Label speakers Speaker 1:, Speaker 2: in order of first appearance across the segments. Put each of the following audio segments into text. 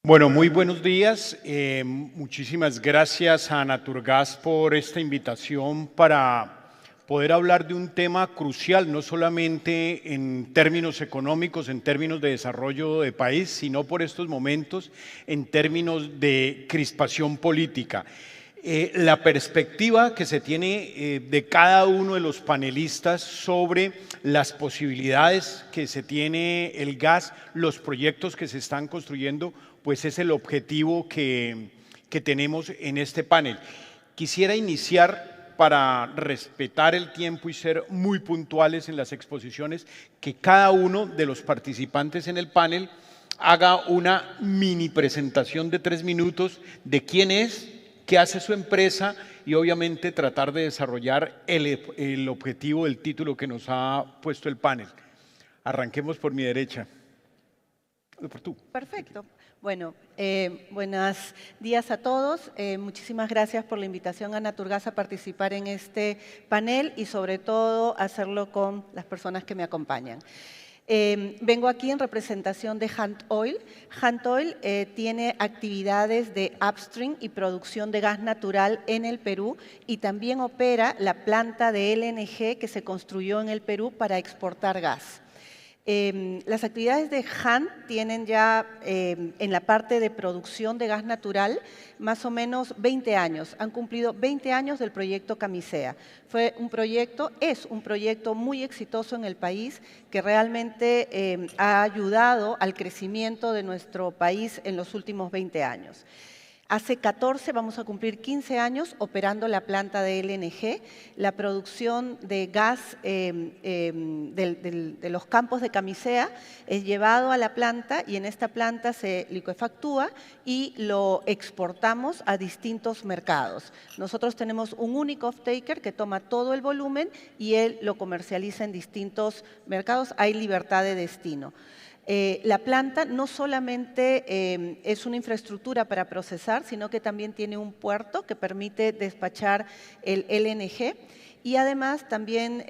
Speaker 1: Bueno, muy buenos días. Muchísimas gracias a Naturgas por esta invitación para poder hablar de un tema crucial, no solamente en términos económicos, en términos de desarrollo de país, sino por estos momentos en términos de crispación política. La perspectiva que se tiene de cada uno de los panelistas sobre las posibilidades que se tiene el gas, los proyectos que se están construyendo, pues es el objetivo que tenemos en este panel. Quisiera iniciar, para respetar el tiempo y ser muy puntuales en las exposiciones, que cada uno de los participantes en el panel haga una mini presentación de 3 minutos de quién es, qué hace su empresa y obviamente tratar de desarrollar el objetivo del título que nos ha puesto el panel. Arranquemos por mi derecha. Por tú.
Speaker 2: Perfecto. Bueno, buenos días a todos. Muchísimas gracias por la invitación a Naturgas a participar en este panel y sobre todo hacerlo con las personas que me acompañan. Vengo aquí en representación de Hunt Oil. Hunt Oil tiene actividades de upstream y producción de gas natural en el Perú y también opera la planta de LNG que se construyó en el Perú para exportar gas. Las actividades de Hunt tienen ya en la parte de producción de gas natural más o menos 20 años. Han cumplido 20 años del proyecto Camisea. Es un proyecto muy exitoso en el país que realmente ha ayudado al crecimiento de nuestro país en los últimos 20 años. Hace 14, vamos a cumplir 15 años operando la planta de LNG. La producción de gas de los campos de Camisea es llevado a la planta y en esta planta se licuefactúa y lo exportamos a distintos mercados. Nosotros tenemos un único off-taker que toma todo el volumen y él lo comercializa en distintos mercados. Hay libertad de destino. La planta no solamente es una infraestructura para procesar, sino que también tiene un puerto que permite despachar el LNG y además también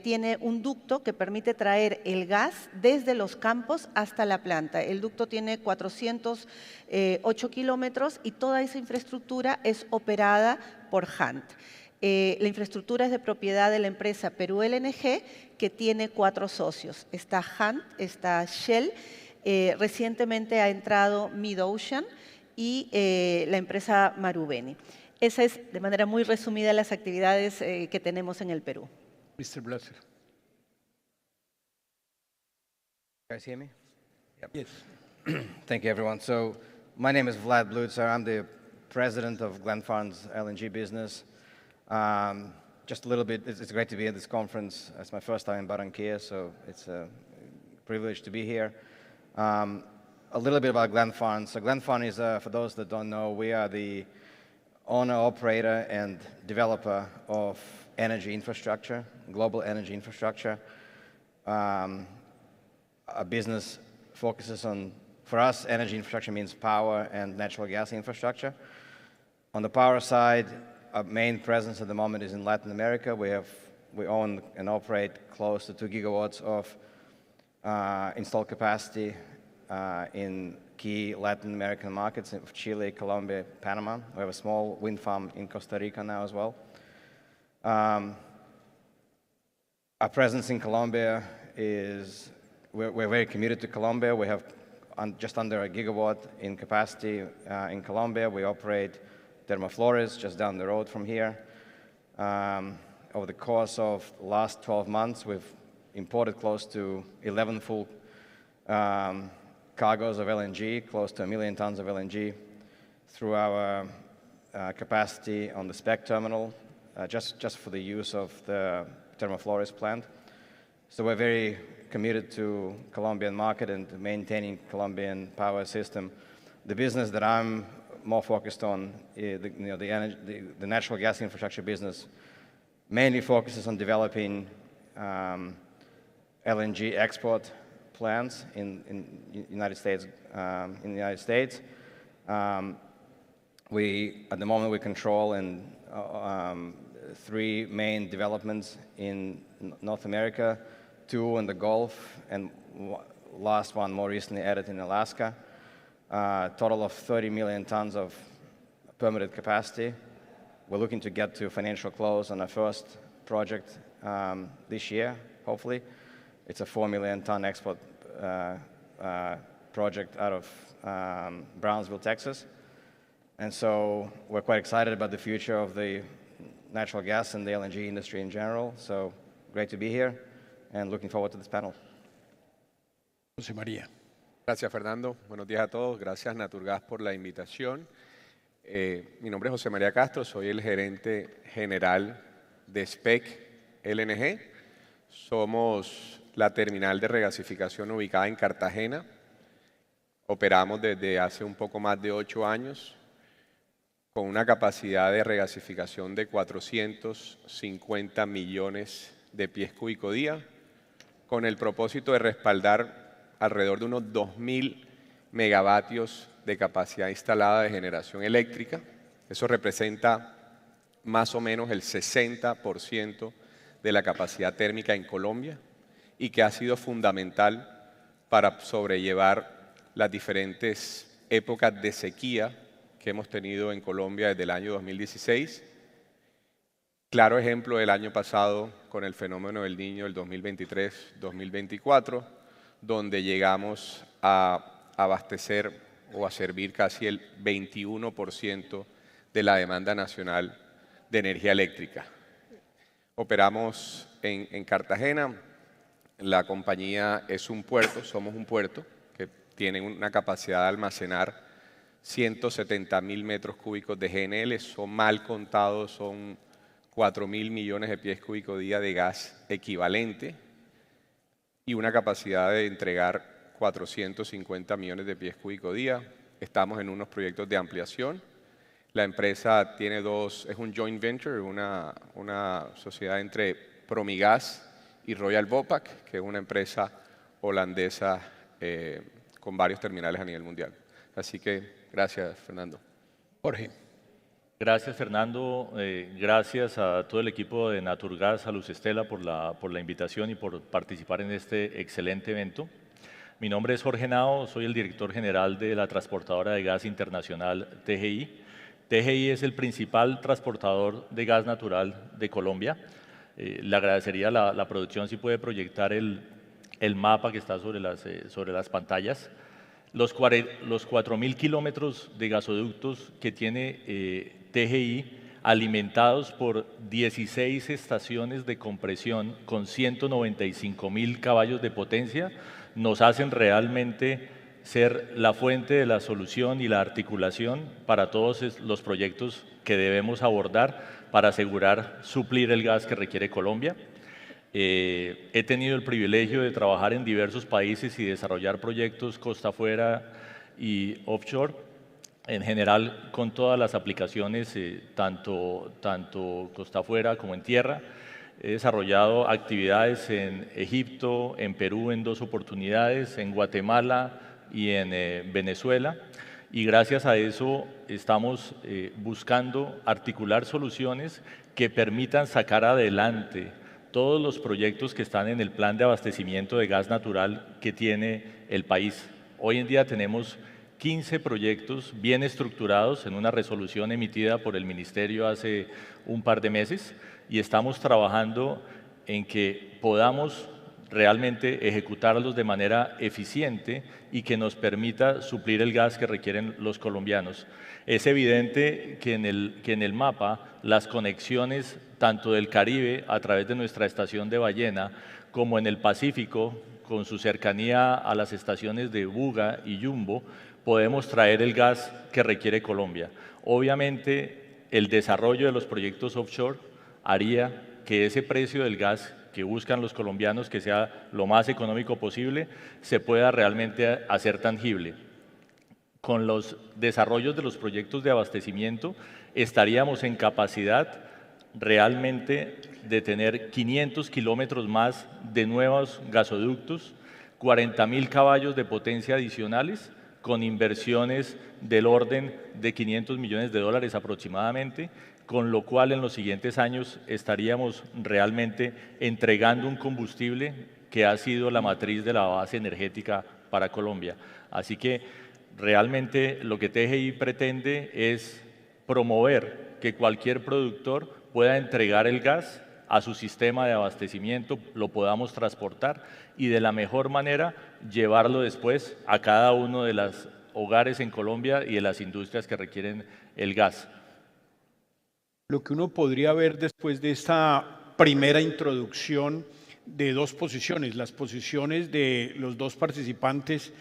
Speaker 2: tiene un ducto que permite traer el gas desde los campos hasta la planta. El ducto tiene 408 kilómetros y toda esa infraestructura es operada por Hunt. La infraestructura es de propiedad de la empresa Perú LNG, que tiene 4 socios. Está Hunt, está Shell, recientemente ha entrado MidOcean y la empresa Marubeni. Esa es, de manera muy resumida, las actividades que tenemos en el Perú.
Speaker 1: Mr. Blasser.
Speaker 3: You guys hear me?
Speaker 1: Yep. Yes.
Speaker 3: Thank you, everyone. So my name is Vlad Blutzer. I'm the president of Glenfarne's LNG business. Just a little bit, it's great to be at this conference. It's my first time in Barranquilla, so it's a privilege to be here. A little bit about Glenfarne. So Glenfarne is, for those that don't know, we are the owner, operator, and developer of energy infrastructure, global energy infrastructure. Our business focuses on, for us, energy infrastructure means power and natural gas infrastructure. On the power side, our main presence at the moment is in Latin America. We own and operate close to 2 gigawatts of installed capacity in key Latin American markets of Chile, Colombia, Panama. We have a small wind farm in Costa Rica now as well. Our presence in Colombia is, we're very committed to Colombia. We have just under 1 gigawatt in capacity in Colombia. We operate Termoflores, just down the road from here. Over the course of the last 12 months, we've imported close to 11 full cargoes of LNG, close to 1 million tons of LNG, through our capacity on the SPEC terminal, just for the use of the Termoflores plant. So we're very committed to Colombian market and to maintaining Colombian power system. The business that I'm more focused on, the natural gas infrastructure business, mainly focuses on developing LNG export plants in the United States. At the moment, we control 3 main developments in North America, 2 in the Gulf, and last one more recently added in Alaska. total of 30 million tons of permitted capacity. We're looking to get to financial close on our first project this year, hopefully. It's a 4 million ton export project out of Brownsville, Texas. And so we're quite excited about the future of the natural gas and the LNG industry in general. So great to be here and looking forward to this panel.
Speaker 1: José María.
Speaker 4: Gracias, Fernando. Buenos días a todos. Gracias, Naturgas, por la invitación. Mi nombre es José María Castro, soy el gerente general de SPEC LNG. Somos la terminal de regasificación ubicada en Cartagena. Operamos desde hace un poco más de 8 años con una capacidad de regasificación de 450 millones de pies cúbicos día, con el propósito de respaldar alrededor de unos 2.000 megavatios de capacidad instalada de generación eléctrica. Eso representa más o menos el 60% de la capacidad térmica en Colombia y que ha sido fundamental para sobrellevar las diferentes épocas de sequía que hemos tenido en Colombia desde el año 2016. Claro ejemplo del año pasado con el fenómeno del Niño del 2023-2024, donde llegamos a abastecer o a servir casi el 21% de la demanda nacional de energía eléctrica. Operamos en Cartagena. La compañía es un puerto, somos un puerto que tiene una capacidad de almacenar 170.000 metros cúbicos de GNL, son mal contados, son 4.000 millones de pies cúbicos día de gas equivalente y una capacidad de entregar 450 millones de pies cúbicos día. Estamos en unos proyectos de ampliación. La empresa tiene es un joint venture, una sociedad entre Promigas y Royal Vopak, que es una empresa holandesa con varios terminales a nivel mundial. Así que gracias, Fernando.
Speaker 1: Jorge.
Speaker 5: Gracias, Fernando. Gracias a todo el equipo de Naturgas, a Luz Estela por la invitación y por participar en este excelente evento. Mi nombre es Jorge Henao, soy el director general de la transportadora de gas internacional TGI. TGI es el principal transportador de gas natural de Colombia. Le agradecería la producción si puede proyectar el mapa que está sobre las pantallas. Los 4.000 kilómetros de gasoductos que tiene TGI, alimentados por 16 estaciones de compresión con 195.000 caballos de potencia, nos hacen realmente ser la fuente de la solución y la articulación para todos los proyectos que debemos abordar para asegurar suplir el gas que requiere Colombia. He tenido el privilegio de trabajar en diversos países y desarrollar proyectos costa afuera y offshore, en general con todas las aplicaciones, tanto costa afuera como en tierra. He desarrollado actividades en Egipto, en Perú en 2 oportunidades, en Guatemala y en Venezuela, y gracias a eso estamos buscando articular soluciones que permitan sacar adelante todos los proyectos que están en el plan de abastecimiento de gas natural que tiene el país. Hoy en día tenemos 15 proyectos bien estructurados en una resolución emitida por el Ministerio hace un par de meses y estamos trabajando en que podamos realmente ejecutarlos de manera eficiente y que nos permita suplir el gas que requieren los colombianos. Es evidente que en el mapa las conexiones tanto del Caribe a través de nuestra estación de Ballena como en el Pacífico con su cercanía a las estaciones de Buga y Yumbo podemos traer el gas que requiere Colombia. Obviamente el desarrollo de los proyectos offshore haría que ese precio del gas que buscan los colombianos, que sea lo más económico posible, se pueda realmente hacer tangible. Con los desarrollos de los proyectos de abastecimiento estaríamos en capacidad realmente de tener 500 kilómetros más de nuevos gasoductos, 40.000 caballos de potencia adicionales, con inversiones del orden de $500 millones aproximadamente, con lo cual en los siguientes años estaríamos realmente entregando un combustible que ha sido la matriz de la base energética para Colombia. Así que Realmente lo que TGI pretende es promover que cualquier productor pueda entregar el gas a su sistema de abastecimiento, lo podamos transportar y de la mejor manera llevarlo después a cada uno de los hogares en Colombia y de las industrias que requieren el gas.
Speaker 1: Lo que uno podría ver después de esta primera introducción de dos posiciones, las posiciones de los dos participantes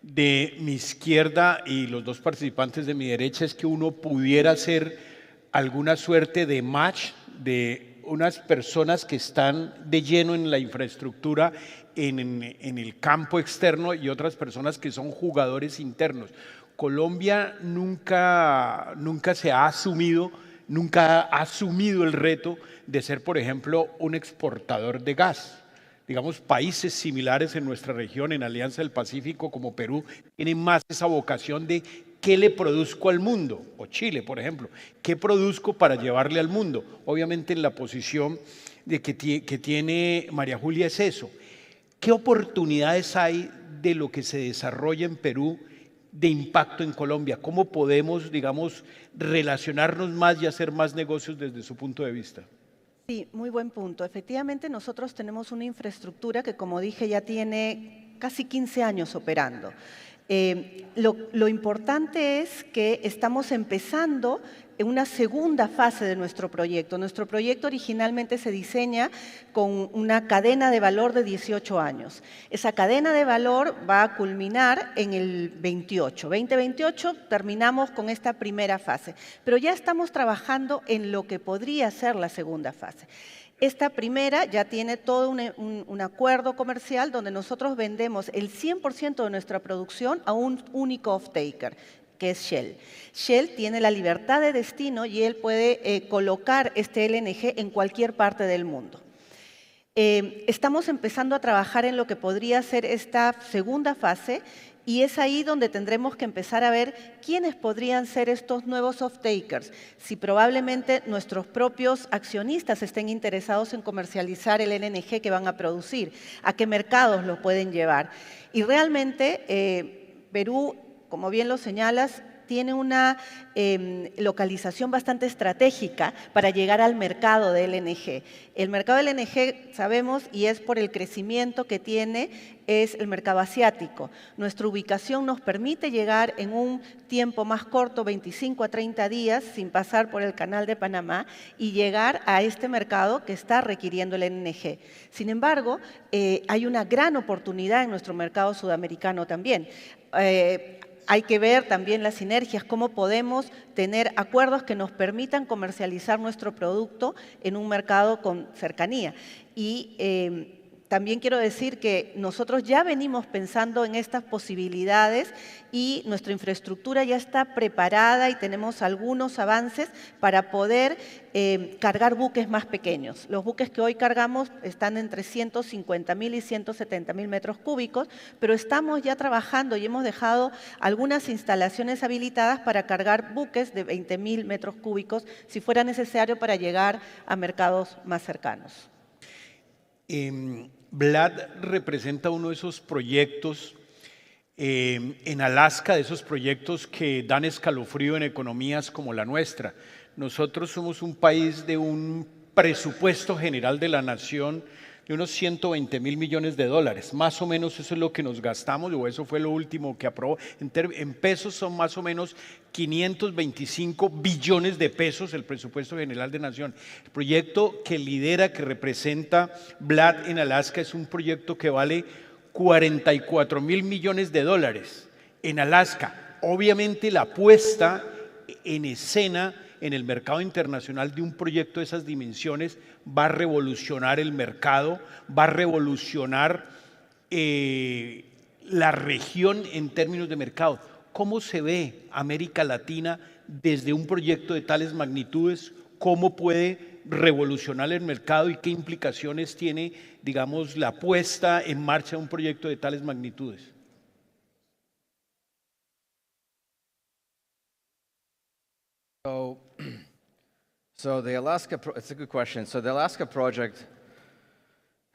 Speaker 1: de mi izquierda y los dos participantes de mi derecha, es que uno pudiera hacer alguna suerte de match de unas personas que están de lleno en la infraestructura, en el campo externo, y otras personas que son jugadores internos. Colombia nunca ha asumido el reto de ser, por ejemplo, un exportador de gas. Digamos, países similares en nuestra región, en Alianza del Pacífico, como Perú, tienen más esa vocación de ¿qué le produzco al mundo? O Chile, por ejemplo, ¿qué produzco para llevarle al mundo? Obviamente en la posición que tiene María Julia es eso. ¿Qué oportunidades hay de lo que se desarrolla en Perú de impacto en Colombia? ¿Cómo podemos, digamos, relacionarnos más y hacer más negocios desde su punto de vista?
Speaker 2: Sí, muy buen punto. Efectivamente, nosotros tenemos una infraestructura que, como dije, ya tiene casi 15 años operando. Lo importante es que estamos empezando en una segunda fase de nuestro proyecto. Nuestro proyecto originalmente se diseña con una cadena de valor de 18 años. Esa cadena de valor va a culminar en el 2028 terminamos con esta primera fase, pero ya estamos trabajando en lo que podría ser la segunda fase. Esta primera ya tiene todo un acuerdo comercial donde nosotros vendemos el 100% de nuestra producción a un único off-taker, que es Shell. Shell tiene la libertad de destino y él puede colocar este LNG en cualquier parte del mundo. Estamos empezando a trabajar en lo que podría ser esta segunda fase, y es ahí donde tendremos que empezar a ver quiénes podrían ser estos nuevos off-takers, si probablemente nuestros propios accionistas estén interesados en comercializar el LNG que van a producir, a qué mercados lo pueden llevar. Y realmente Perú, como bien lo señalas, tiene una localización bastante estratégica para llegar al mercado de LNG. El mercado de LNG, sabemos, y es por el crecimiento que tiene, es el mercado asiático. Nuestra ubicación nos permite llegar en un tiempo más corto, 25 a 30 días, sin pasar por el Canal de Panamá, y llegar a este mercado que está requiriendo el LNG. Sin embargo, hay una gran oportunidad en nuestro mercado sudamericano también. Hay que ver también las sinergias, cómo podemos tener acuerdos que nos permitan comercializar nuestro producto en un mercado con cercanía. Y también quiero decir que nosotros ya venimos pensando en estas posibilidades y nuestra infraestructura ya está preparada y tenemos algunos avances para poder cargar buques más pequeños. Los buques que hoy cargamos están entre 150.000 y 170.000 metros cúbicos, pero estamos ya trabajando y hemos dejado algunas instalaciones habilitadas para cargar buques de 20.000 metros cúbicos si fuera necesario para llegar a mercados más cercanos.
Speaker 1: Vlad representa uno de esos proyectos en Alaska, de esos proyectos que dan escalofrío en economías como la nuestra. Nosotros somos un país de un presupuesto general de la nación de unos 120.000 millones de dólares. Más o menos eso es lo que nos gastamos, o eso fue lo último que aprobó. En pesos son más o menos 525 billones de pesos el presupuesto general de nación. El proyecto que lidera, que representa Vlad en Alaska, es un proyecto que vale 44.000 millones de dólares en Alaska. Obviamente la puesta en escena en el mercado internacional de un proyecto de esas dimensiones va a revolucionar el mercado, va a revolucionar la región en términos de mercado. ¿Cómo se ve América Latina desde un proyecto de tales magnitudes? ¿Cómo puede revolucionar el mercado y qué implicaciones tiene, digamos, la puesta en marcha de un proyecto de tales magnitudes?
Speaker 3: So the Alaska, it's a good question. So the Alaska project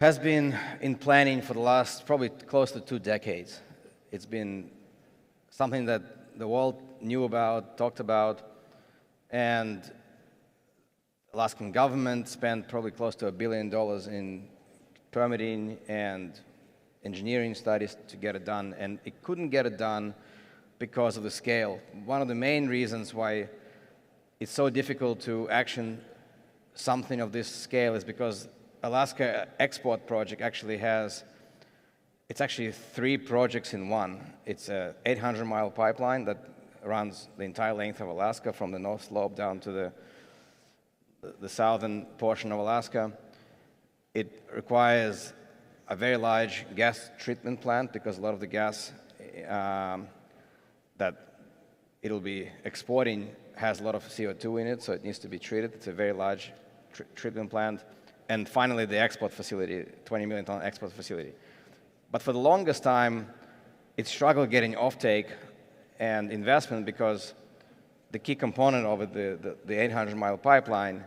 Speaker 3: has been in planning for the last probably close to 2 decades. It's been something that the world knew about, talked about, and Alaskan government spent probably close to $1 billion in permitting and engineering studies to get it done, and it couldn't get it done because of the scale. One of the main reasons why it's so difficult to action something of this scale is because Alaska Export Project actually has, it's actually 3 projects in one. It's a 800-mile pipeline that runs the entire length of Alaska from the North Slope down to the southern portion of Alaska. It requires a very large gas treatment plant because a lot of the gas that it'll be exporting has a lot of CO2 in it, so it needs to be treated. It's a very large treatment plant. And finally, the export facility, 20 million ton export facility. But for the longest time, it struggled getting offtake and investment because the key component of it, the 800-mile pipeline,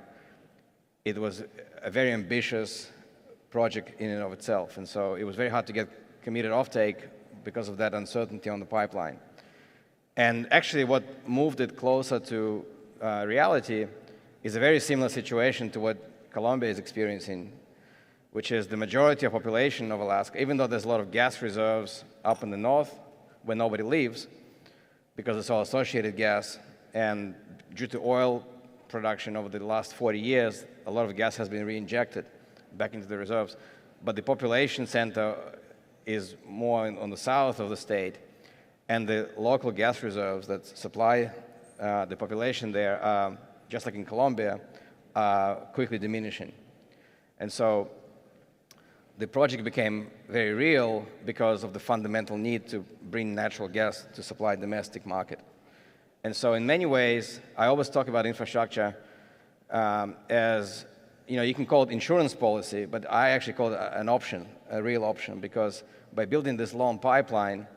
Speaker 3: it was a very ambitious project in and of itself. And so it was very hard to get committed offtake because of that uncertainty on the pipeline. And actually what moved it closer to reality is a very similar situation to what Colombia is experiencing, which is the majority of population of Alaska, even though there's a lot of gas reserves up in the north where nobody lives, because it's all associated gas, and due to oil production over the last 40 years, a lot of gas has been reinjected back into the reserves. But the population center is more on the south of the state, and the local gas reserves that supply the population there, just like in Colombia, are quickly diminishing. And so the project became very real because of the fundamental need to bring natural gas to supply the domestic market. And so in many ways, I always talk about infrastructure as, you can call it insurance policy, but I actually call it an option, a real option, because by building this long pipeline,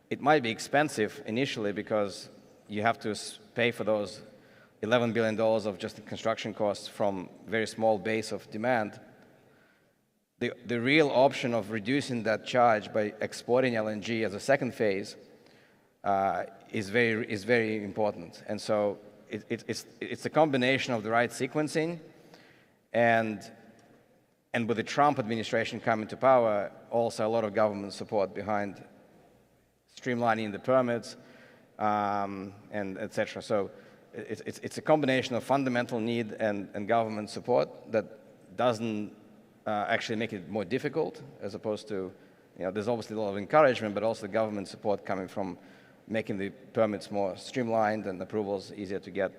Speaker 3: it might be expensive initially because you have to pay for those $11 billion of just the construction costs from very small base of demand. The real option of reducing that charge by exporting LNG as a second phase is very important. And so it's a combination of the right sequencing and with the Trump administration coming to power, also a lot of government support behind streamlining the permits and et cetera. So it's a combination of fundamental need and government support that doesn't actually make it more difficult, as opposed to, there's obviously a lot of encouragement, but also government support coming from making the permits more streamlined and approvals easier to get.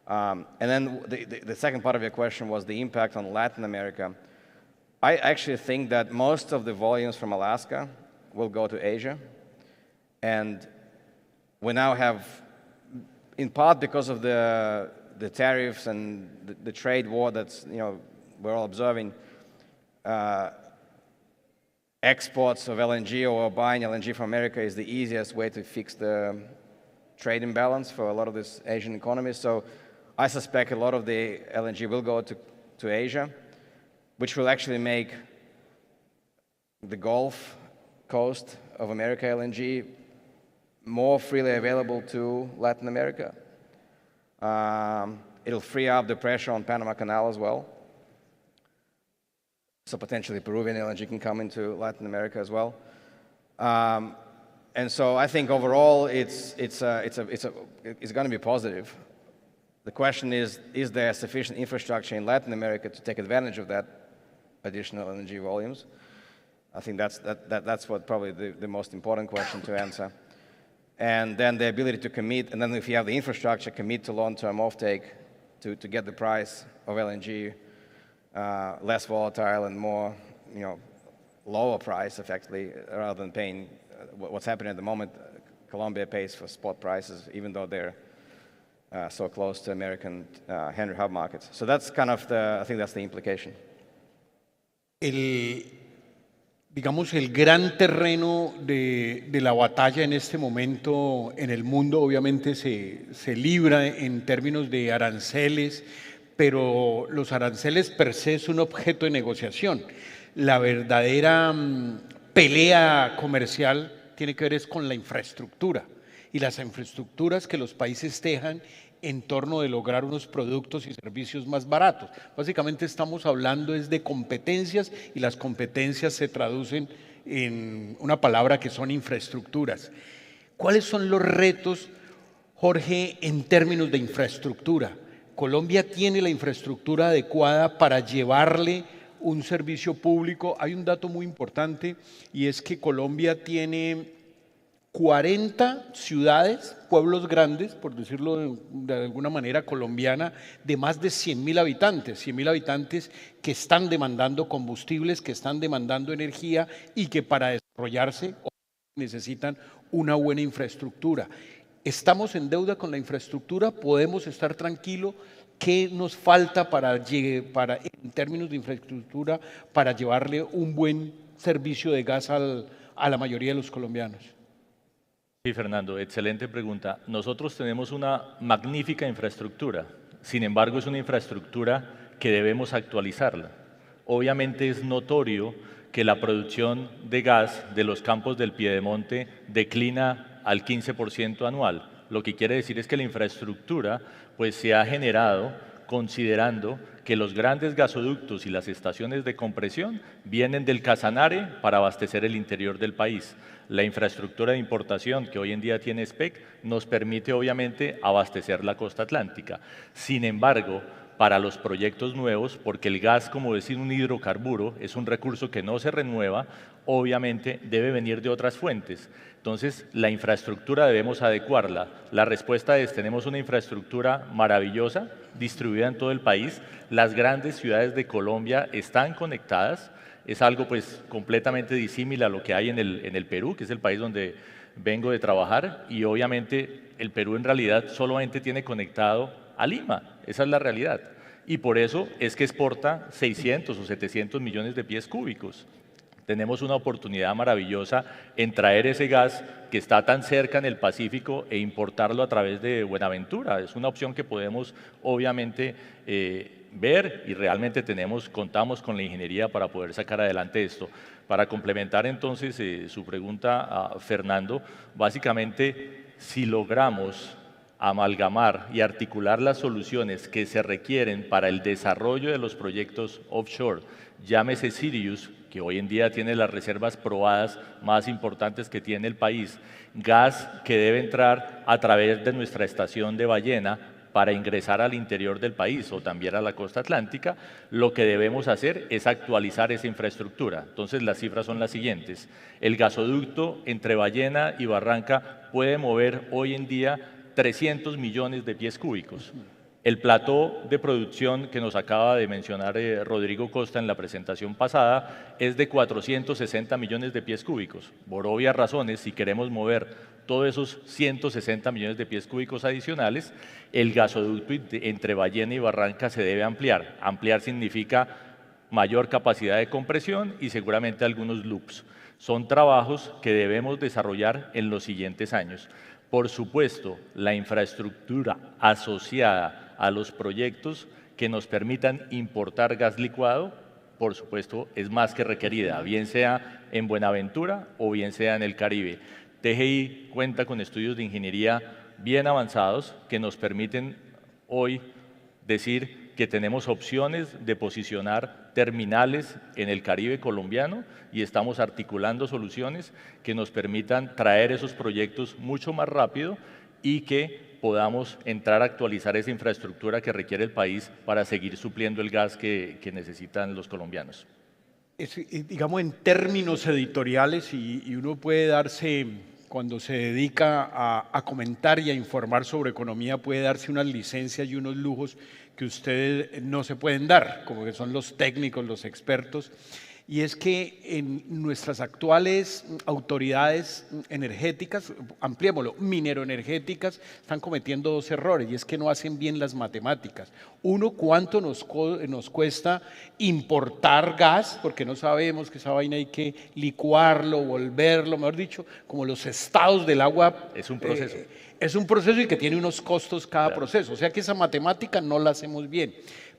Speaker 3: And then the second part of your question was the impact on Latin America. I actually think that most of the volumes from Alaska will go to Asia. And we now have, in part because of the tariffs and the trade war that's, we're all observing, exports of LNG or buying LNG from America is the easiest way to fix the trade imbalance for a lot of these Asian economies. So I suspect a lot of the LNG will go to Asia, which will actually make the Gulf Coast of America LNG more freely available to Latin America. It'll free up the pressure on Panama Canal as well. So potentially Peruvian LNG can come into Latin America as well. And so I think overall it's going to be positive. The question is there sufficient infrastructure in Latin America to take advantage of that additional LNG volumes? I think that's what probably the most important question to answer. And then the ability to commit, and then if you have the infrastructure, commit to long-term offtake to get the price of LNG less volatile and more, lower price effectively, rather than paying what's happening at the moment. Colombia pays for spot prices, even though they're so close to American Henry Hub markets. So that's kind of I think that's the implication.
Speaker 1: Digamos, el gran terreno de la batalla en este momento en el mundo obviamente se libra en términos de aranceles, pero los aranceles per se es un objeto de negociación. La verdadera pelea comercial tiene que ver es con la infraestructura. y las infraestructuras que los países tejan en torno de lograr unos productos y servicios más baratos. Básicamente estamos hablando es de competencias y las competencias se traducen en una palabra que son infraestructuras. ¿Cuáles son los retos, Jorge, en términos de infraestructura? Colombia tiene la infraestructura adecuada para llevarle un servicio público. Hay un dato muy importante y es que Colombia tiene 40 ciudades, pueblos grandes, por decirlo de alguna manera colombiana, de más de 100.000 habitantes, 100.000 habitantes que están demandando combustibles, que están demandando energía y que para desarrollarse necesitan una buena infraestructura. ¿Estamos en deuda con la infraestructura? ¿Podemos estar tranquilos? ¿Qué nos falta en términos de infraestructura para llevarle un buen servicio de gas a la mayoría de los colombianos?
Speaker 5: Sí, Fernando, excelente pregunta. Nosotros tenemos una magnífica infraestructura, sin embargo es una infraestructura que debemos actualizarla. Obviamente es notorio que la producción de gas de los campos del Piedemonte declina al 15% anual. Lo que quiere decir es que la infraestructura pues, se ha generado considerando que los grandes gasoductos y las estaciones de compresión vienen del Casanare para abastecer el interior del país. La infraestructura de importación que hoy en día tiene SPEC nos permite obviamente abastecer la costa atlántica. Sin embargo, para los proyectos nuevos, porque el gas, como decir un hidrocarburo, es un recurso que no se renueva, obviamente debe venir de otras fuentes. Entonces, la infraestructura debemos adecuarla. La respuesta es, tenemos una infraestructura maravillosa, distribuida en todo el país. Las grandes ciudades de Colombia están conectadas. Es algo pues completamente disímil a lo que hay en el Perú, que es el país donde vengo de trabajar, y obviamente el Perú en realidad solamente tiene conectado a Lima, esa es la realidad. Y por eso es que exporta 600 o 700 millones de pies cúbicos. Tenemos una oportunidad maravillosa en traer ese gas que está tan cerca en el Pacífico e importarlo a través de Buenaventura. Es una opción que podemos obviamente ver y realmente contamos con la ingeniería para poder sacar adelante esto. Para complementar entonces su pregunta a Fernando, básicamente si logramos amalgamar y articular las soluciones que se requieren para el desarrollo de los proyectos offshore, llámese Sirius, que hoy en día tiene las reservas probadas más importantes que tiene el país, gas que debe entrar a través de nuestra estación de Ballena para ingresar al interior del país o también a la costa atlántica, lo que debemos hacer es actualizar esa infraestructura. Entonces las cifras son las siguientes. El gasoducto entre Ballena y Barranca puede mover hoy en día 300 millones de pies cúbicos. El plató de producción que nos acaba de mencionar Rodrigo Costa en la presentación pasada es de 460 millones de pies cúbicos. Por obvias razones, si queremos mover todos esos 160 millones de pies cúbicos adicionales, el gasoducto entre Ballena y Barranca se debe ampliar. Ampliar significa mayor capacidad de compresión y seguramente algunos loops. Son trabajos que debemos desarrollar en los siguientes años. Por supuesto, la infraestructura asociada a los proyectos que nos permitan importar gas licuado, por supuesto, es más que requerida, bien sea en Buenaventura o bien sea en el Caribe. TGI cuenta con estudios de ingeniería bien avanzados que nos permiten hoy decir que tenemos opciones de posicionar terminales en el Caribe colombiano y estamos articulando soluciones que nos permitan traer esos proyectos mucho más rápido y que podamos entrar a actualizar esa infraestructura que requiere el país para seguir supliendo el gas que necesitan los colombianos.
Speaker 1: Digamos, en términos editoriales, y uno puede darse, cuando se dedica a comentar y a informar sobre economía, puede darse unas licencias y unos lujos que ustedes no se pueden dar, como que son los técnicos, los expertos, y es que en nuestras actuales autoridades energéticas, ampliémoslo, mineroenergéticas, están cometiendo dos errores, y es que no hacen bien las matemáticas. Uno, cuánto nos cuesta importar gas, porque no sabemos que esa vaina hay que licuarlo, volverlo, mejor dicho, como los estados del agua.
Speaker 5: Es un proceso.
Speaker 1: Es un proceso y que tiene unos costos cada proceso, o sea que esa matemática no la hacemos bien.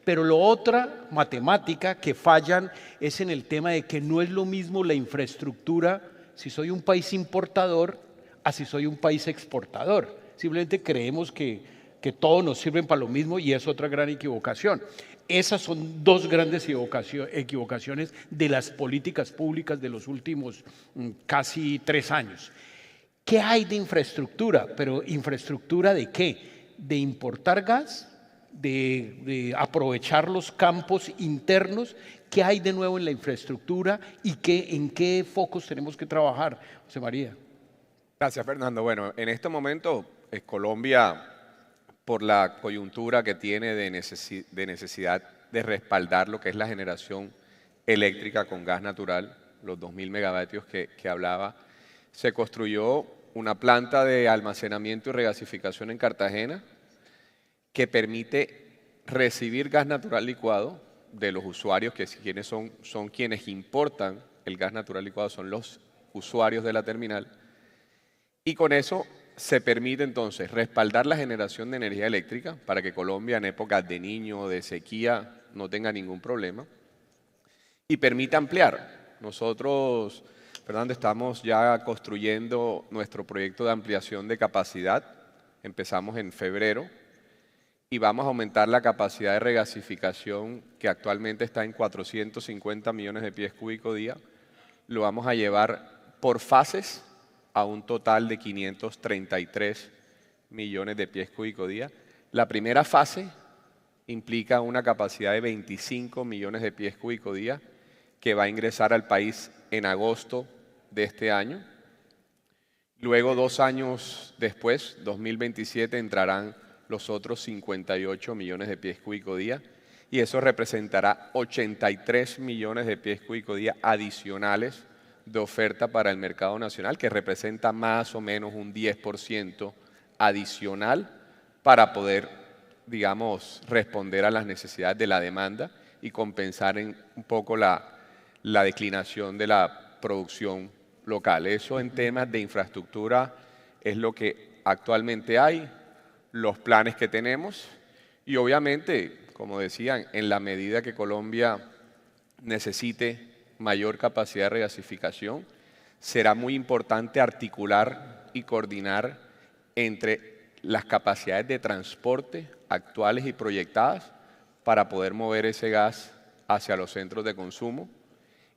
Speaker 1: Pero la otra matemática que fallan es en el tema de que no es lo mismo la infraestructura, si soy un país importador, a si soy un país exportador. Simplemente creemos que todos nos sirven para lo mismo y es otra gran equivocación. Esas son dos grandes equivocaciones de las políticas públicas de los últimos casi 3 años. ¿Qué hay de infraestructura? ¿Pero infraestructura de qué? ¿De importar gas? ¿De aprovechar los campos internos? ¿Qué hay de nuevo en la infraestructura y en qué focos tenemos que trabajar? José María.
Speaker 4: Gracias, Fernando. Bueno, en este momento Colombia, por la coyuntura que tiene de necesidad de respaldar lo que es la generación eléctrica con gas natural, los 2.000 megavatios que hablaba, se construyó una planta de almacenamiento y regasificación en Cartagena que permite recibir gas natural licuado de los usuarios, que quienes son quienes importan el gas natural licuado, son los usuarios de la terminal, y con eso se permite entonces respaldar la generación de energía eléctrica para que Colombia en épocas de Niño o de sequía no tenga ningún problema y permite ampliar. Nosotros, Fernando, estamos ya construyendo nuestro proyecto de ampliación de capacidad. Empezamos en febrero y vamos a aumentar la capacidad de regasificación que actualmente está en 450 millones de pies cúbicos día. Lo vamos a llevar por fases a un total de 533 millones de pies cúbicos día. La primera fase implica una capacidad de 25 millones de pies cúbicos día que va a ingresar al país en agosto de este año. Luego, 2 años después, 2027, entrarán los otros 58 millones de pies cúbicos día y eso representará 83 millones de pies cúbicos día adicionales de oferta para el mercado nacional, que representa más o menos un 10% adicional para poder, digamos, responder a las necesidades de la demanda y compensar un poco la declinación de la producción local. Eso en temas de infraestructura es lo que actualmente hay, los planes que tenemos y obviamente, como decían, en la medida que Colombia necesite mayor capacidad de regasificación, será muy importante articular y coordinar entre las capacidades de transporte actuales y proyectadas para poder mover ese gas hacia los centros de consumo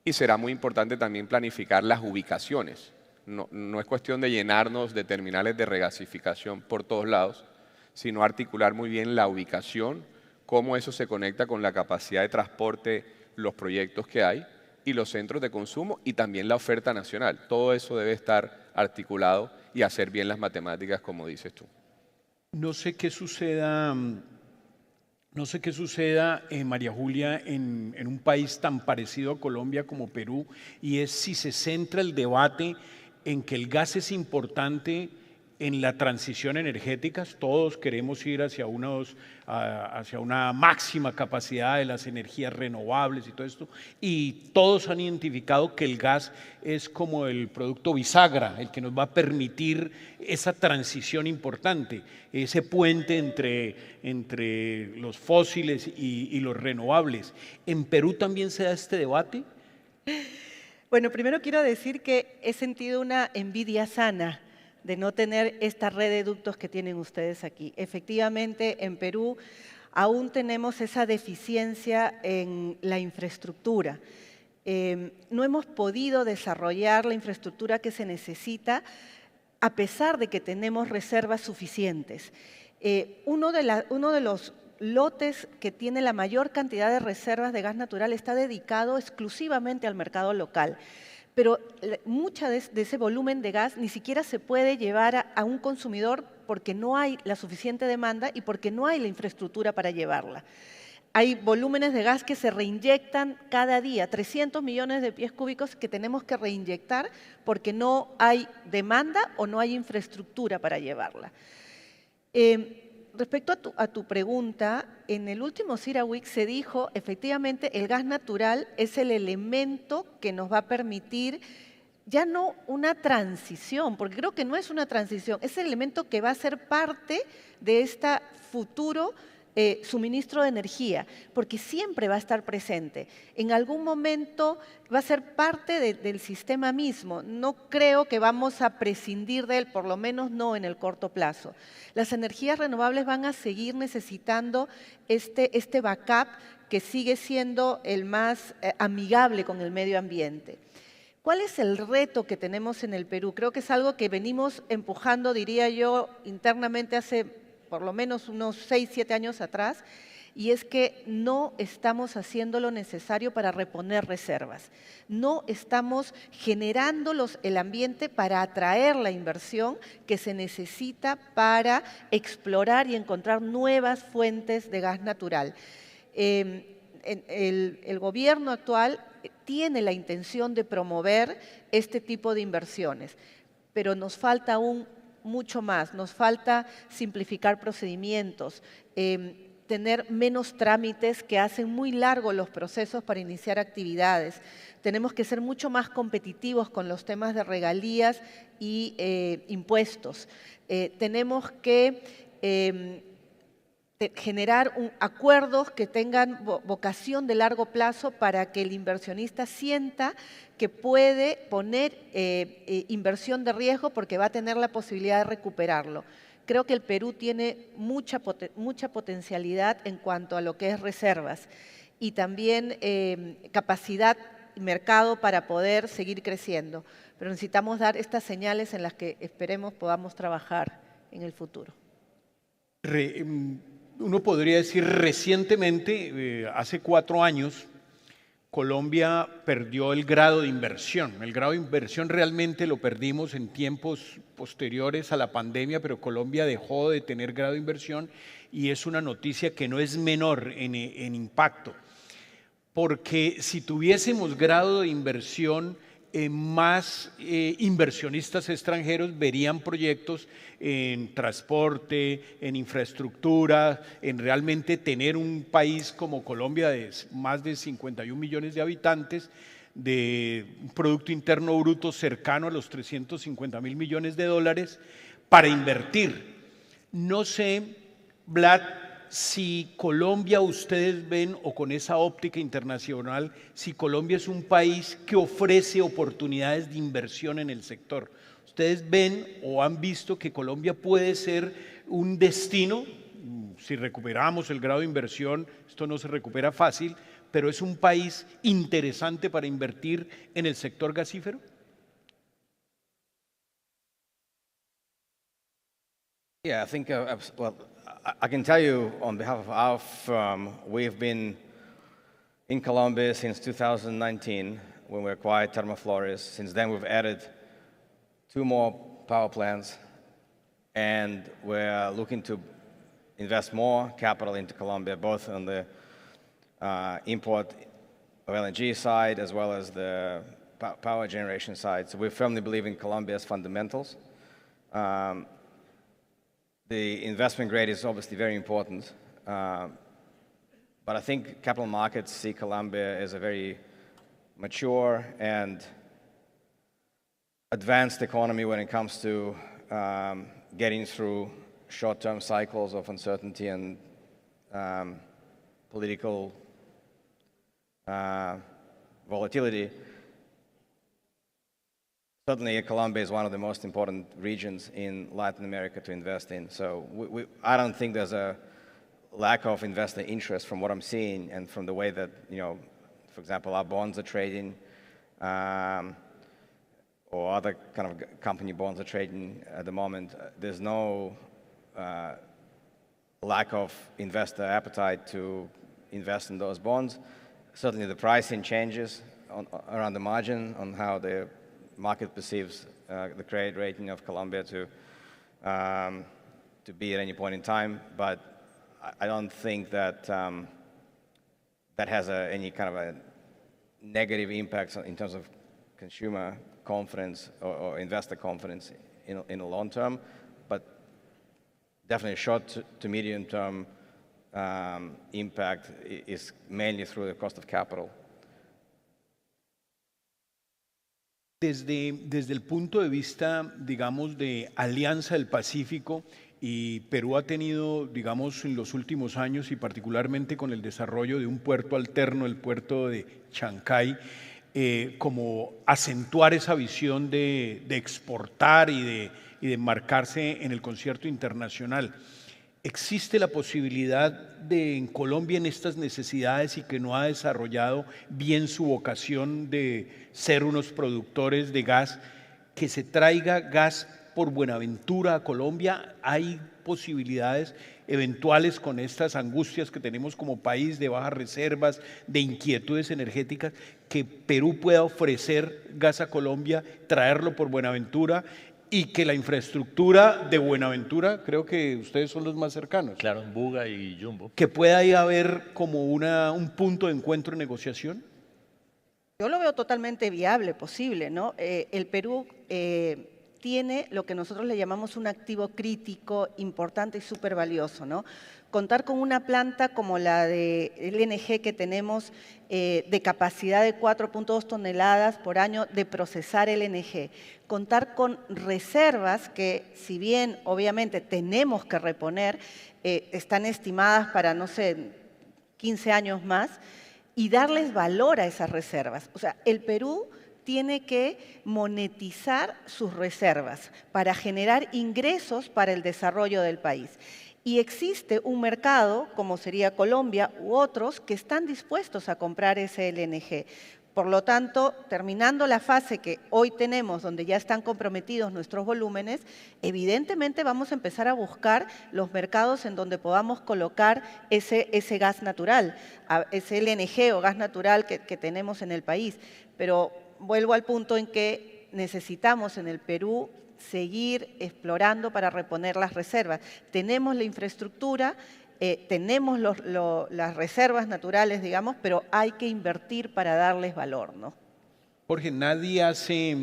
Speaker 4: y será muy importante también planificar las ubicaciones. No es cuestión de llenarnos de terminales de regasificación por todos lados, sino articular muy bien la ubicación, cómo eso se conecta con la capacidad de transporte, los proyectos que hay y los centros de consumo y también la oferta nacional. Todo eso debe estar articulado y hacer bien las matemáticas, como dices tú.
Speaker 1: No sé qué suceda, María Julia, en un país tan parecido a Colombia como Perú, y es si se centra el debate en que el gas es importante en la transición energética. Todos queremos ir hacia una máxima capacidad de las energías renovables y todo esto, y todos han identificado que el gas es como el producto bisagra, el que nos va a permitir esa transición importante, ese puente entre los fósiles y los renovables. ¿En Perú también se da este debate?
Speaker 2: Bueno, primero quiero decir que he sentido una envidia sana de no tener esta red de ductos que tienen ustedes aquí. Efectivamente, en Perú aún tenemos esa deficiencia en la infraestructura. No hemos podido desarrollar la infraestructura que se necesita a pesar de que tenemos reservas suficientes. Uno de los lotes que tiene la mayor cantidad de reservas de gas natural está dedicado exclusivamente al mercado local. Pero mucha de ese volumen de gas ni siquiera se puede llevar a un consumidor porque no hay la suficiente demanda y porque no hay la infraestructura para llevarla. Hay volúmenes de gas que se reinyectan cada día, 300 millones de pies cúbicos que tenemos que reinyectar porque no hay demanda o no hay infraestructura para llevarla. Respecto a tu pregunta, en el último CIRA-Week se dijo, efectivamente, el gas natural es el elemento que nos va a permitir ya no una transición, porque creo que no es una transición, es el elemento que va a ser parte de este futuro suministro de energía, porque siempre va a estar presente. En algún momento va a ser parte del sistema mismo. No creo que vamos a prescindir de él, por lo menos no en el corto plazo. Las energías renovables van a seguir necesitando este backup que sigue siendo el más amigable con el medio ambiente. ¿Cuál es el reto que tenemos en el Perú? Creo que es algo que venimos empujando, diría yo, internamente hace por lo menos unos 6, 7 años atrás, y es que no estamos haciendo lo necesario para reponer reservas. No estamos generando el ambiente para atraer la inversión que se necesita para explorar y encontrar nuevas fuentes de gas natural. El gobierno actual tiene la intención de promover este tipo de inversiones, pero nos falta aún mucho más. Nos falta simplificar procedimientos, tener menos trámites que hacen muy largos los procesos para iniciar actividades. Tenemos que ser mucho más competitivos con los temas de regalías y impuestos. Tenemos que generar acuerdos que tengan vocación de largo plazo para que el inversionista sienta que puede poner inversión de riesgo porque va a tener la posibilidad de recuperarlo. Creo que el Perú tiene mucha potencialidad en cuanto a lo que es reservas y también capacidad y mercado para poder seguir creciendo. Pero necesitamos dar estas señales en las que esperemos podamos trabajar en el futuro.
Speaker 1: Uno podría decir recientemente, hace 4 años, Colombia perdió el grado de inversión. El grado de inversión realmente lo perdimos en tiempos posteriores a la pandemia, pero Colombia dejó de tener grado de inversión y es una noticia que no es menor en impacto. Porque si tuviésemos grado de inversión, más inversionistas extranjeros verían proyectos en transporte, en infraestructura, en realmente tener un país como Colombia de más de 51 millones de habitantes, de un Producto Interno Bruto cercano a los 350.000 millones de dólares para invertir. No sé, Vlad, si Colombia ustedes ven, o con esa óptica internacional, si Colombia es un país que ofrece oportunidades de inversión en el sector. ¿Ustedes ven o han visto que Colombia puede ser un destino? Si recuperamos el grado de inversión, esto no se recupera fácil, pero es un país interesante para invertir en el sector gasífero.
Speaker 3: Yeah, I think, well, I can tell you on behalf of our firm, we've been in Colombia since 2019 when we acquired Termoflores. Since then, we've added 2 more power plants, and we're looking to invest more capital into Colombia, both on the import of LNG side as well as the power generation side. So we firmly believe in Colombia's fundamentals. The investment grade is obviously very important, but I think capital markets see Colombia as a very mature and advanced economy when it comes to getting through short-term cycles of uncertainty and political volatility. Certainly, Colombia is one of the most important regions in Latin America to invest in. So I don't think there's a lack of investor interest from what I'm seeing and from the way that, for example, our bonds are trading or other kind of company bonds are trading at the moment. There's no lack of investor appetite to invest in those bonds. Certainly, the pricing changes around the margin on how the market perceives the credit rating of Colombia to be at any point in time, but I don't think that that has any kind of a negative impact in terms of consumer confidence or investor confidence in the long term, but definitely short to medium term impact is mainly through the cost of capital.
Speaker 1: Desde el punto de vista, digamos, de Alianza del Pacífico y Perú ha tenido, digamos, en los últimos años y particularmente con el desarrollo de un puerto alterno, el puerto de Chancay, como acentuar esa visión de exportar y de marcarse en el concierto internacional. ¿Existe la posibilidad de en Colombia en estas necesidades y que no ha desarrollado bien su vocación de ser unos productores de gas, que se traiga gas por Buenaventura a Colombia? ¿Hay posibilidades eventuales con estas angustias que tenemos como país de bajas reservas, de inquietudes energéticas, que Perú pueda ofrecer gas a Colombia, traerlo por Buenaventura y que la infraestructura de Buenaventura, creo que ustedes son los más cercanos,
Speaker 5: Claro, en Buga y Jumbo.
Speaker 1: que pueda ahí haber como un punto de encuentro en negociación?
Speaker 2: Yo lo veo totalmente viable, posible, ¿no? El Perú tiene lo que nosotros le llamamos un activo crítico importante y súper valioso, ¿no? Contar con una planta como la de LNG que tenemos de capacidad de 4.2 toneladas por año de procesar LNG, contar con reservas que, si bien obviamente tenemos que reponer, están estimadas para, no sé, 15 años más, y darles valor a esas reservas. O sea, el Perú tiene que monetizar sus reservas para generar ingresos para el desarrollo del país. Y existe un mercado, como sería Colombia u otros, que están dispuestos a comprar ese LNG. Por lo tanto, terminando la fase que hoy tenemos, donde ya están comprometidos nuestros volúmenes, evidentemente vamos a empezar a buscar los mercados en donde podamos colocar ese gas natural, ese LNG o gas natural que tenemos en el país. Pero vuelvo al punto en que necesitamos en el Perú seguir explorando para reponer las reservas. Tenemos la infraestructura, tenemos las reservas naturales, digamos, pero hay que invertir para darles valor, ¿no?
Speaker 1: Jorge, nadie hace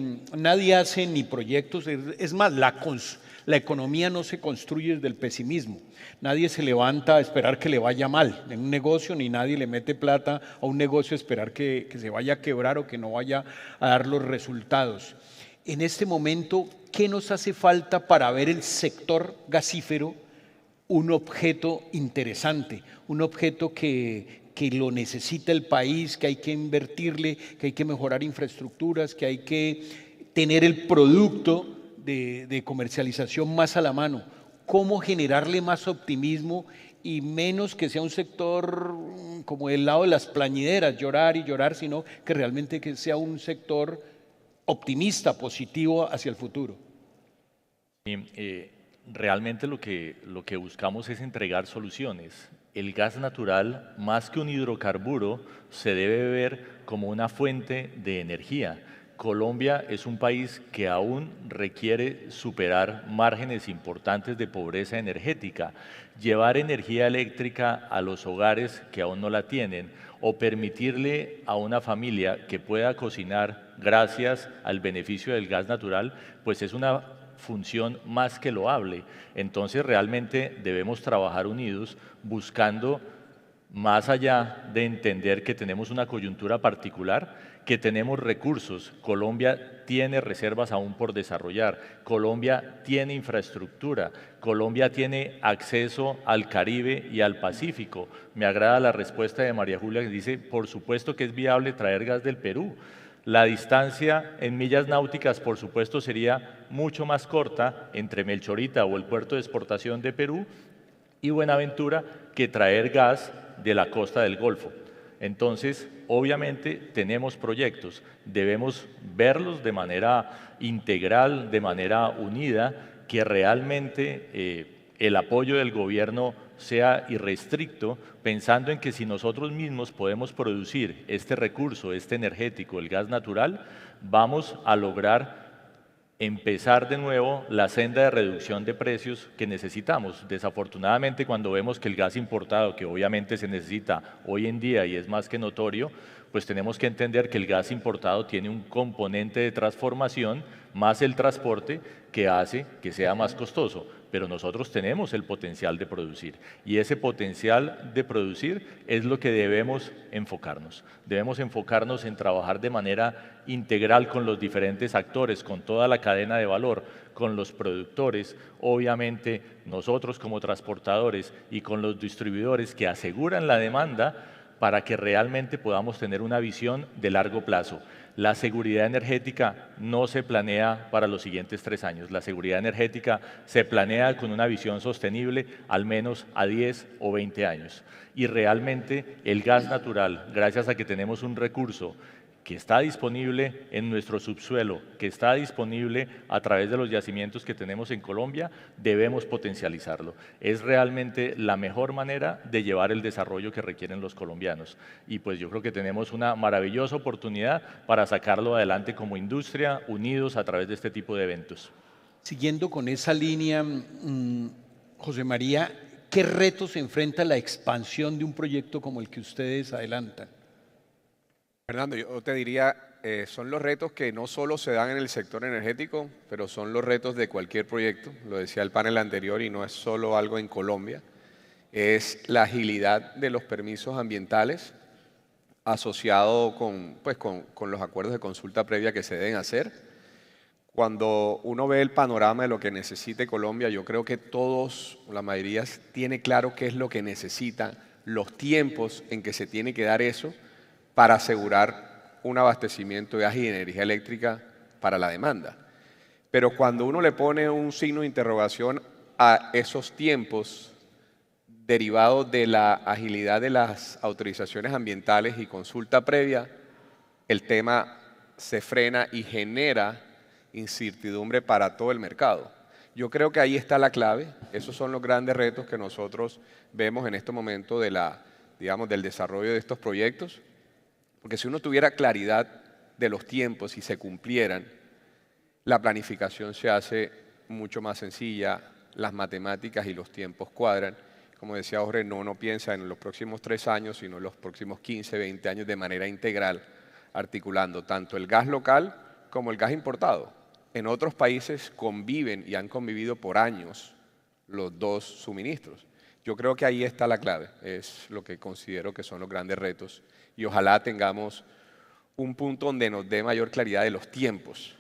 Speaker 1: ni proyectos, es más, la economía no se construye desde el pesimismo. Nadie se levanta a esperar que le vaya mal en un negocio, ni nadie le mete plata a un negocio a esperar que se vaya a quebrar o que no vaya a dar los resultados. En este momento, ¿qué nos hace falta para ver el sector gasífero un objeto interesante, un objeto que lo necesita el país, que hay que invertirle, que hay que mejorar infraestructuras, que hay que tener el producto de comercialización más a la mano? ¿Cómo generarle más optimismo y menos que sea un sector como el lado de las plañideras, llorar y llorar, sino que realmente que sea un sector optimista, positivo hacia el futuro?
Speaker 5: Realmente lo que buscamos es entregar soluciones. El gas natural, más que un hidrocarburo, se debe ver como una fuente de energía. Colombia es un país que aún requiere superar márgenes importantes de pobreza energética, llevar energía eléctrica a los hogares que aún no la tienen, o permitirle a una familia que pueda cocinar gracias al beneficio del gas natural, pues es una función más que loable. Entonces realmente debemos trabajar unidos buscando, más allá de entender que tenemos una coyuntura particular, que tenemos recursos. Colombia tiene reservas aún por desarrollar, Colombia tiene infraestructura, Colombia tiene acceso al Caribe y al Pacífico. Me agrada la respuesta de María Julia, que dice, por supuesto que es viable traer gas del Perú. La distancia en millas náuticas, por supuesto, sería mucho más corta entre Melchorita o el puerto de exportación de Perú y Buenaventura que traer gas de la costa del Golfo. Entonces, obviamente, tenemos proyectos, debemos verlos de manera integral, de manera unida, que realmente el apoyo del gobierno sea irrestricto, pensando en que si nosotros mismos podemos producir este recurso, este energético, el gas natural, vamos a lograr empezar de nuevo la senda de reducción de precios que necesitamos. Desafortunadamente, cuando vemos que el gas importado, que obviamente se necesita hoy en día y es más que notorio, pues tenemos que entender que el gas importado tiene un componente de transformación más el transporte que hace que sea más costoso. pero nosotros tenemos el potencial de producir y ese potencial de producir es lo que debemos enfocarnos. Debemos enfocarnos en trabajar de manera integral con los diferentes actores, con toda la cadena de valor, con los productores, obviamente nosotros como transportadores y con los distribuidores que aseguran la demanda para que realmente podamos tener una visión de largo plazo. La seguridad energética no se planea para los siguientes 3 años. La seguridad energética se planea con una visión sostenible al menos a 10 o 20 años. Y realmente el gas natural, gracias a que tenemos un recurso que está disponible en nuestro subsuelo, que está disponible a través de los yacimientos que tenemos en Colombia, debemos potencializarlo. Es realmente la mejor manera de llevar el desarrollo que requieren los colombianos. Y pues yo creo que tenemos una maravillosa oportunidad para sacarlo adelante como industria, unidos a través de este tipo de eventos.
Speaker 1: Siguiendo con esa línea, José María, ¿qué retos enfrenta la expansión de un proyecto como el que ustedes adelantan?
Speaker 4: Fernando, yo te diría, son los retos que no solo se dan en el sector energético, pero son los retos de cualquier proyecto. Lo decía el panel anterior y no es solo algo en Colombia. Es la agilidad de los permisos ambientales asociado con los acuerdos de consulta previa que se deben hacer. Cuando uno ve el panorama de lo que necesite Colombia, yo creo que todos, la mayoría, tiene claro qué es lo que necesita, los tiempos en que se tiene que dar eso, para asegurar un abastecimiento de gas y energía eléctrica para la demanda. Pero cuando uno le pone un signo de interrogación a esos tiempos derivados de la agilidad de las autorizaciones ambientales y consulta previa, el tema se frena y genera incertidumbre para todo el mercado. Yo creo que ahí está la clave. Esos son los grandes retos que nosotros vemos en este momento de del desarrollo de estos proyectos. Porque si uno tuviera claridad de los tiempos y se cumplieran, la planificación se hace mucho más sencilla, las matemáticas y los tiempos cuadran. Como decía Jorge, no piensa en los próximos 3 años, sino en los próximos 15, 20 años de manera integral, articulando tanto el gas local como el gas importado. En otros países conviven y han convivido por años los dos suministros. Yo creo que ahí está la clave, es lo que considero que son los grandes retos. Y ojalá tengamos un punto donde nos dé mayor claridad de los tiempos.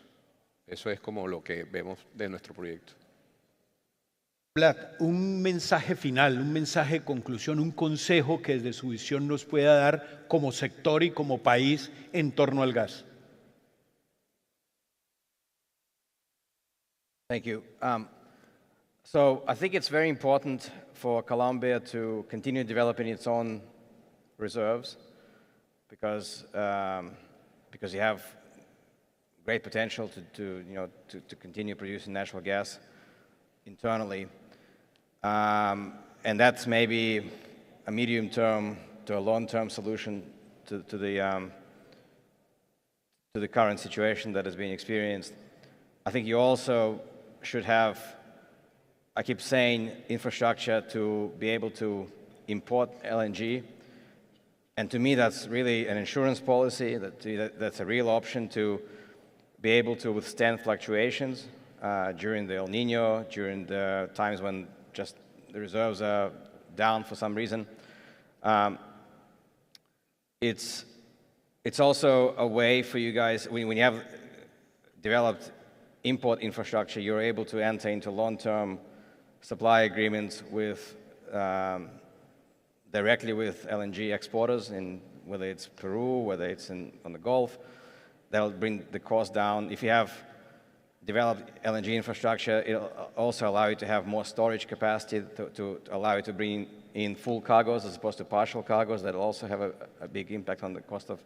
Speaker 4: Eso es como lo que vemos de nuestro proyecto.
Speaker 1: Vlad, un mensaje final, un mensaje de conclusión, un consejo que desde su visión nos pueda dar como sector y como país en torno al gas.
Speaker 3: Thank you. So I think it's very important for Colombia to continue developing its own reserves because you have great potential to continue producing natural gas internally. And that's maybe a medium-term to a long-term solution to the current situation that has been experienced. I think you also should have, I keep saying, infrastructure to be able to import LNG. And to me, that's really an insurance policy, that's a real option to be able to withstand fluctuations during the El Nino, during the times when just the reserves are down for some reason. It's also a way for you guys, when you have developed import infrastructure, you're able to enter into long-term supply agreements with directly with LNG exporters, whether it's Peru, whether it's on the Gulf. That'll bring the cost down. If you have developed LNG infrastructure, it'll also allow you to have more storage capacity to allow you to bring in full cargoes as opposed to partial cargoes. That'll also have a big impact on the cost of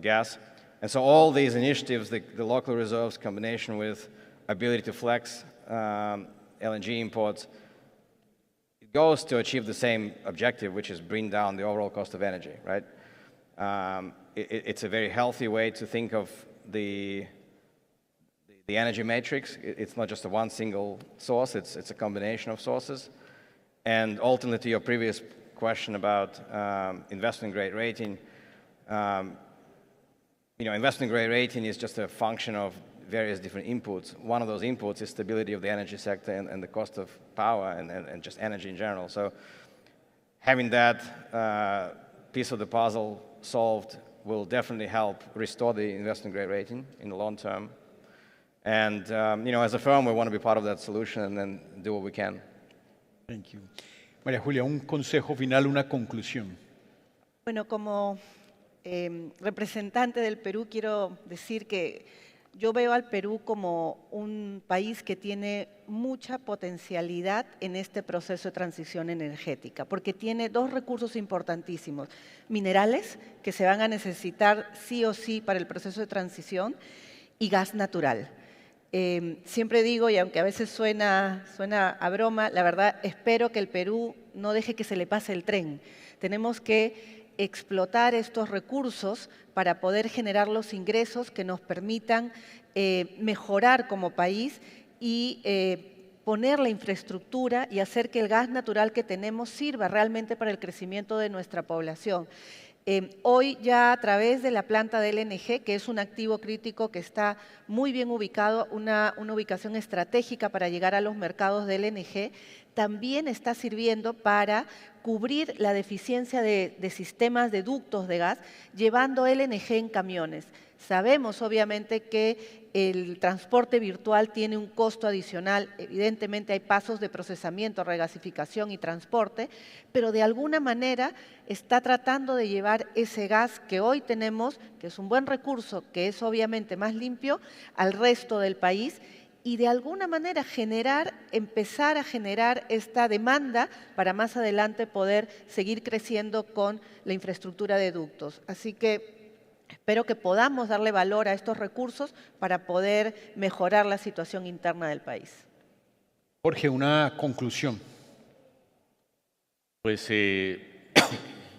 Speaker 3: gas. And so all these initiatives, the local reserves combination with ability to flex LNG imports, it goes to achieve the same objective, which is bring down the overall cost of energy, right? It's a very healthy way to think of the energy matrix. It's not just a one single source, it's a combination of sources. And ultimately, to your previous question about investment grade rating, investment grade rating is just a function of various different inputs. One of those inputs is stability of the energy sector and the cost of power and just energy in general. So having that piece of the puzzle solved will definitely help restore the investment grade rating in the long term. And as a firm, we want to be part of that solution and then do what we can.
Speaker 1: Thank you. María Julia, un consejo final, una conclusión.
Speaker 2: Bueno, como representante del Perú, quiero decir que yo veo al Perú como un país que tiene mucha potencialidad en este proceso de transición energética, porque tiene dos recursos importantísimos: minerales, que se van a necesitar sí o sí para el proceso de transición, y gas natural. Siempre digo, y aunque a veces suena a broma, la verdad espero que el Perú no deje que se le pase el tren. Tenemos que explotar estos recursos para poder generar los ingresos que nos permitan mejorar como país y poner la infraestructura y hacer que el gas natural que tenemos sirva realmente para el crecimiento de nuestra población. Hoy ya a través de la planta de LNG, que es un activo crítico que está muy bien ubicado, una ubicación estratégica para llegar a los mercados de LNG, también está sirviendo para cubrir la deficiencia de sistemas de ductos de gas, llevando LNG en camiones. Sabemos obviamente que el transporte virtual tiene un costo adicional, evidentemente hay pasos de procesamiento, regasificación y transporte, pero de alguna manera está tratando de llevar ese gas que hoy tenemos, que es un buen recurso, que es obviamente más limpio, al resto del país y de alguna manera empezar a generar esta demanda para más adelante poder seguir creciendo con la infraestructura de ductos. Así que espero que podamos darle valor a estos recursos para poder mejorar la situación interna del país.
Speaker 1: Jorge, una conclusión.
Speaker 5: Pues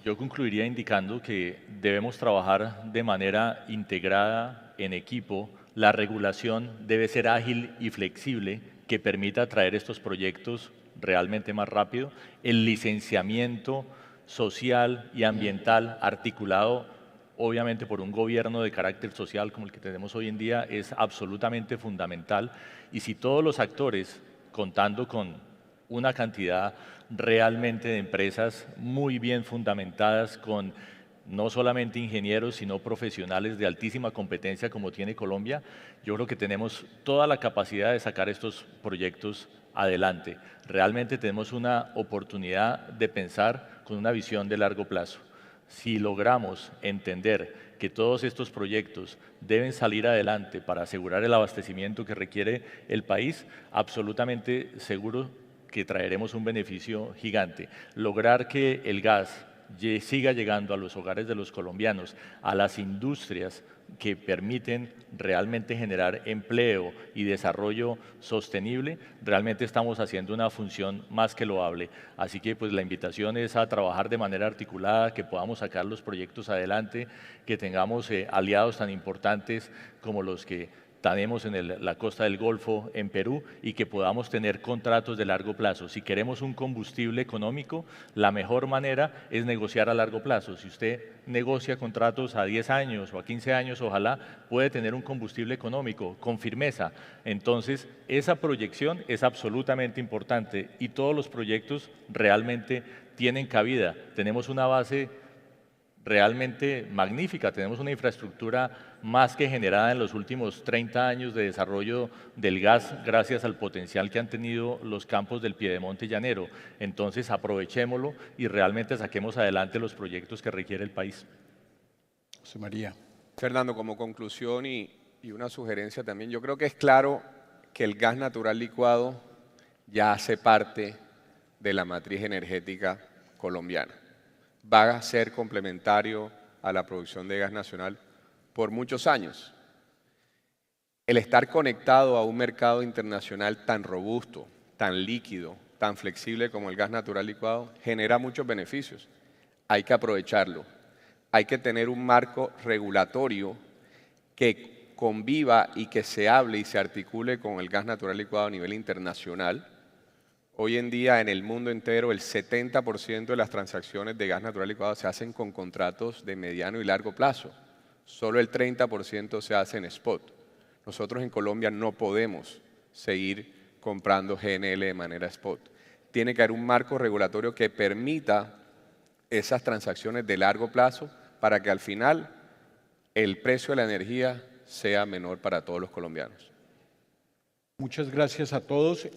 Speaker 5: yo concluiría indicando que debemos trabajar de manera integrada, en equipo. La regulación debe ser ágil y flexible, que permita traer estos proyectos realmente más rápido. El licenciamiento social y ambiental articulado obviamente por un gobierno de carácter social como el que tenemos hoy en día es absolutamente fundamental. Y si todos los actores, contando con una cantidad realmente de empresas muy bien fundamentadas, con no solamente ingenieros, sino profesionales de altísima competencia como tiene Colombia, yo creo que tenemos toda la capacidad de sacar estos proyectos adelante. Realmente tenemos una oportunidad de pensar con una visión de largo plazo. Si logramos entender que todos estos proyectos deben salir adelante para asegurar el abastecimiento que requiere el país, absolutamente seguro que traeremos un beneficio gigante. Lograr que el gas siga llegando a los hogares de los colombianos, a las industrias que permiten realmente generar empleo y desarrollo sostenible, realmente estamos haciendo una función más que loable. Así que pues la invitación es a trabajar de manera articulada, que podamos sacar los proyectos adelante, que tengamos aliados tan importantes como los que tenemos en la costa del Golfo, en Perú, y que podamos tener contratos de largo plazo. Si queremos un combustible económico, la mejor manera es negociar a largo plazo. Si usted negocia contratos a 10 años o a 15 años, ojalá puede tener un combustible económico con firmeza. Entonces, esa proyección es absolutamente importante y todos los proyectos realmente tienen cabida. Tenemos una base realmente magnífica, tenemos una infraestructura más que generada en los últimos 30 años de desarrollo del gas gracias al potencial que han tenido los campos del Piedemonte Llanero. Entonces aprovechémoslo y realmente saquemos adelante los proyectos que requiere el país.
Speaker 1: José María.
Speaker 4: Fernando, como conclusión y una sugerencia también, yo creo que es claro que el gas natural licuado ya hace parte de la matriz energética colombiana. Va a ser complementario a la producción de gas nacional por muchos años. El estar conectado a un mercado internacional tan robusto, tan líquido, tan flexible como el gas natural licuado, genera muchos beneficios. Hay que aprovecharlo. Hay que tener un marco regulatorio que conviva y que se hable y se articule con el gas natural licuado a nivel internacional. Hoy en día en el mundo entero el 70% de las transacciones de gas natural licuado se hacen con contratos de mediano y largo plazo. Solo el 30% se hace en spot. Nosotros en Colombia no podemos seguir comprando GNL de manera spot. Tiene que haber un marco regulatorio que permita esas transacciones de largo plazo para que al final el precio de la energía sea menor para todos los colombianos.
Speaker 1: Muchas gracias a todos.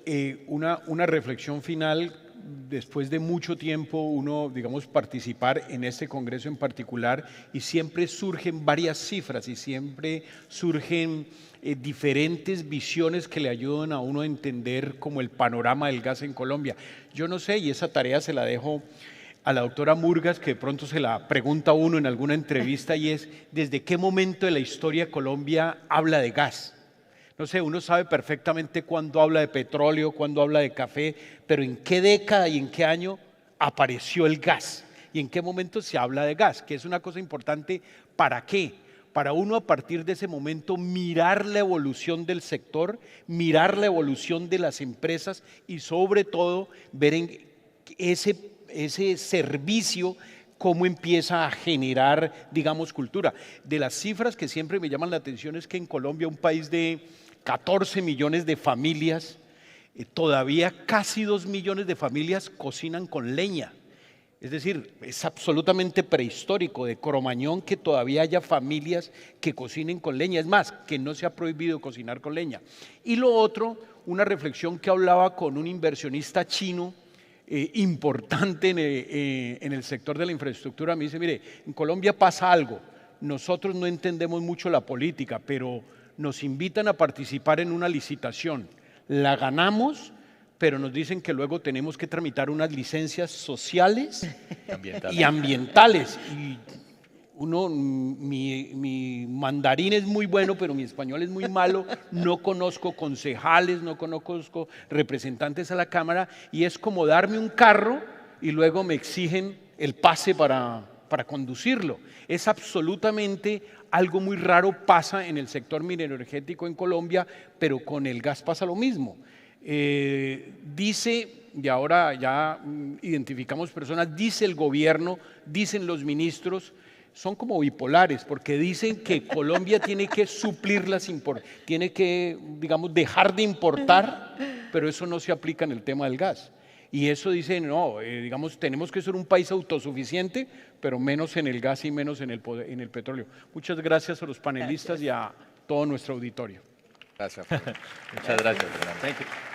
Speaker 1: Una reflexión final, después de mucho tiempo uno, digamos, participar en este congreso en particular, y siempre surgen varias cifras y siempre surgen diferentes visiones que le ayudan a uno a entender como el panorama del gas en Colombia. Yo no sé, y esa tarea se la dejo a la doctora Murgas, que de pronto se la pregunta a uno en alguna entrevista, y es, ¿desde qué momento de la historia Colombia habla de gas? No sé, uno sabe perfectamente cuándo habla de petróleo, cuándo habla de café, pero ¿en qué década y en qué año apareció el gas? ¿Y en qué momento se habla de gas? Que es una cosa importante. ¿Para qué? Para uno a partir de ese momento mirar la evolución del sector, mirar la evolución de las empresas y sobre todo ver en ese servicio cómo empieza a generar, digamos, cultura. De las cifras que siempre me llaman la atención es que en Colombia, un país de 14 millones de familias, todavía casi 2 millones de familias cocinan con leña. Es decir, es absolutamente prehistórico, de Cromañón, que todavía haya familias que cocinen con leña. Es más, que no se ha prohibido cocinar con leña. Y lo otro, una reflexión que hablaba con un inversionista chino importante en el sector de la infraestructura. Me dice, mire, en Colombia pasa algo. Nosotros no entendemos mucho la política, pero nos invitan a participar en una licitación. La ganamos, pero nos dicen que luego tenemos que tramitar unas licencias sociales y ambientales. Y mi mandarín es muy bueno, pero mi español es muy malo. No conozco concejales, no conozco representantes a la Cámara, y es como darme un carro y luego me exigen el pase para conducirlo. Es absolutamente algo muy raro, pasa en el sector minero-energético en Colombia, pero con el gas pasa lo mismo. Dice, y ahora ya identificamos personas, dice el gobierno, dicen los ministros, son como bipolares, porque dicen que Colombia tiene que suplir tiene que, digamos, dejar de importar, pero eso no se aplica en el tema del gas. Y eso dice, no, digamos, tenemos que ser un país autosuficiente, pero menos en el gas y menos en el petróleo. Muchas gracias a los panelistas y a todo nuestro auditorio.
Speaker 4: Gracias.
Speaker 5: Muchas gracias, Fernando.
Speaker 3: Thank you.